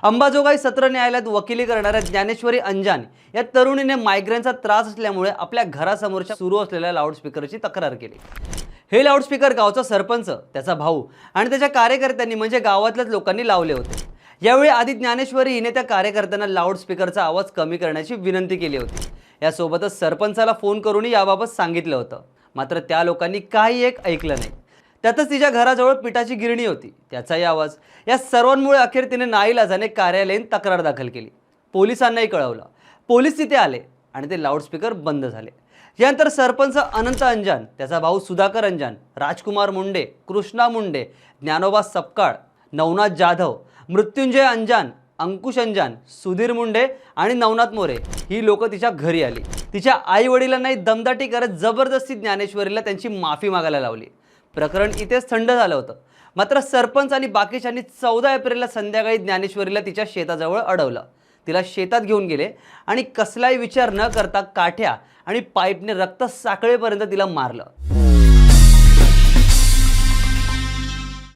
अंबाजोगाई सत्र न्यायालयात वकिली करणाऱ्या ज्ञानेश्वरी अंजान या तरुणीने मायग्रेनचा त्रास असल्यामुळे आपल्या घरासमोरच्या सुरू असलेल्या लाऊडस्पीकरची तक्रार केली। हे लाऊडस्पीकर गावचा सरपंच, त्याचा भाऊ आणि त्याच्या कार्यकर्त्यांनी म्हणजे गावातल्याच लोकांनी लावले होते। यावेळी आधी ज्ञानेश्वरी हिने त्या कार्यकर्त्यांना लाऊडस्पीकरचा आवाज कमी करण्याची विनंती केली होती। यासोबतच सरपंचाला फोन करून याबाबत सांगितलं होतं, मात्र त्या लोकांनी काही एक ऐकलं नाही। त्यातच तिच्या घराजवळ पिठाची गिरणी होती, त्याचाही आवाज। या सर्वांमुळे अखेर तिने नाईलाजाने कार्यालयीन तक्रार दाखल केली। पोलिसांनाही कळवलं। पोलीस तिथे आले आणि ते लाऊडस्पीकर बंद झाले। यानंतर सरपंच अनंत अंजान, त्याचा भाऊ सुधाकर अंजान, राजकुमार मुंडे, कृष्णा मुंडे, ज्ञानोबा सपकाळ, नवनाथ जाधव, मृत्युंजय अंजान, अंकुश अंजान, सुधीर मुंडे आणि नवनाथ मोरे ही लोक तिच्या घरी आली। तिच्या आई वडिलांनाही दमदाटी करत जबरदस्ती ज्ञानेश्वरीला त्यांची माफी मागायला लावली। प्रकरण इथेच थंड झालं होतं, मात्र सरपंच आणि बाकीच्यांनी 14 एप्रिलला संध्याकाळी ज्ञानेश्वरीला तिच्या शेताजवळ अडवलं। तिला शेतात घेऊन गेले आणि कसलाही विचार न करता काठ्या आणि पाईपने रक्त साकळेपर्यंत तिला मारलं।